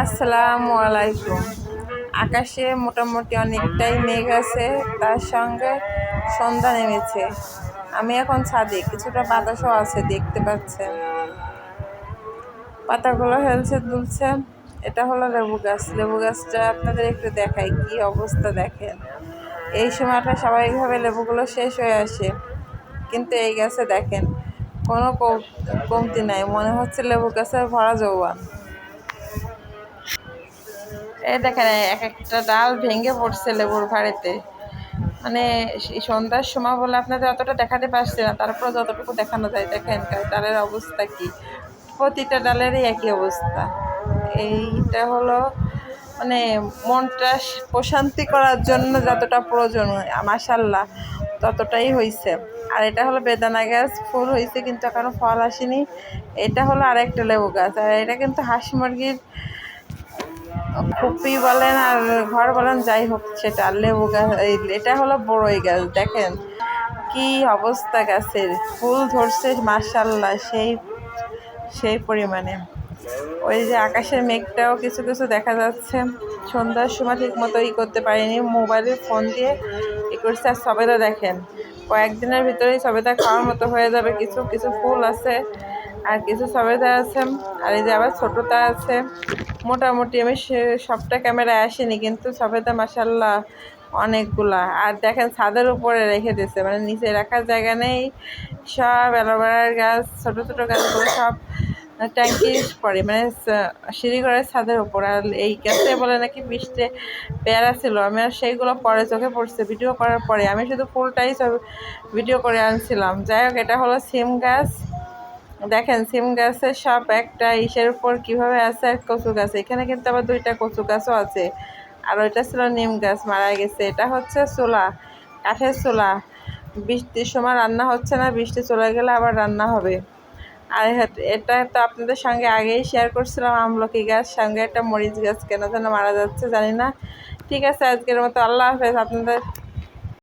আসসালামু আলাইকুম। আকাশে মোটামুটি অনেকটাই মেঘ আছে, তার সঙ্গে সন্ধ্যা নেমেছে। আমি এখন ছাদে, কিছুটা বাতাসও আছে, দেখতে পাচ্ছেন পাতাগুলো হেলছে দুলছে। এটা হলো লেবু গাছ। লেবু গাছটা আপনাদের একটু দেখাই, কি অবস্থা দেখেন। এই সময়টা স্বাভাবিকভাবে লেবুগুলো শেষ হয়ে আসে, কিন্তু এই গাছে দেখেন কোনো কমতি নাই, মনে হচ্ছে লেবু গাছের ভরা যৌবন। এই দেখেন এক একটা ডাল ভেঙে পড়ছে লেবুর ভাড়িতে। মানে সন্ধ্যার সময় বলে আপনাদের অতটা দেখাতে পারছি না, তারপর যতটুকু দেখানো যায় দেখেন ডালের অবস্থা কি। প্রতিটা ডালেরই একই অবস্থা। এইটা হলো মানে মনটা প্রশান্তি করার জন্য যতটা প্রয়োজন মাশাআল্লাহ ততটাই হয়েছে। আর এটা হলো বেদানা গাছ, ফুল হয়েছে কিন্তু এখনো ফল আসেনি। এটা হলো আরেকটা লেবু গাছ, আর এটা কিন্তু হাঁস মুরগির খুপি বলেন আর ঘর বলেন, যাই হোক সেটা। লেবু গাছ, এটা হলো বড়ই গাছ। দেখেন কি অবস্থা গাছের, ফুল ধরছে মাশাআল্লাহ সেই সেই পরিমাণে। ওই যে আকাশের মেঘটাও কিছু কিছু দেখা যাচ্ছে। সন্ধ্যার সময় ঠিক মতো করতে পারিনি, মোবাইলে ফোন দিয়ে করছে। আর সবেদা দেখেন কয়েকদিনের ভিতরেই সবেদা খাওয়ার মতো হয়ে যাবে। কিছু কিছু ফুল আছে আর কিছু সবেদা আছে, আর এই যে আবার ছোটোটা আছে। মোটামুটি আমি সবটা ক্যামেরায় আসেনি, কিন্তু সবেদা মাশাআল্লাহ অনেকগুলা। আর দেখেন ছাদের উপরে রেখে দিয়েছে, মানে নিচে রাখার জায়গা নেই। সব অ্যালোভেরার গাছ, ছোটো ছোটো গাছগুলো সব ট্যাঙ্কি পড়ে, মানে সিঁড়ি ঘরের ছাদের উপর। আর এই গাছে বলে নাকি বৃষ্টি পেয়ারা ছিল, আমি আর সেইগুলো পরে চোখে পড়ছে ভিডিও করার পরে। আমি শুধু ফুলটাই সব ভিডিও করে আনছিলাম। যাই হোক, এটা হলো সিম গাছ। দেখেন সিম গাছের সব একটা ইসের উপর কীভাবে আছে। আর কচু গাছ, এখানে কিন্তু আবার দুইটা কচু গাছও আছে। আর ওইটা ছিল নিম গাছ, মারা গেছে। এটা হচ্ছে চুলা, কাঠের চুলা। বৃষ্টির সময় রান্না হচ্ছে না, বৃষ্টি চলে গেলে আবার রান্না হবে। আর এটা তো আপনাদের সঙ্গে আগেই শেয়ার করছিলাম, আমলকি গাছ, সঙ্গে একটা মরিচ গাছ কেন যেন মারা যাচ্ছে জানি না। ঠিক আছে, আজকের মতো আল্লাহ হাফেজ। আপনাদের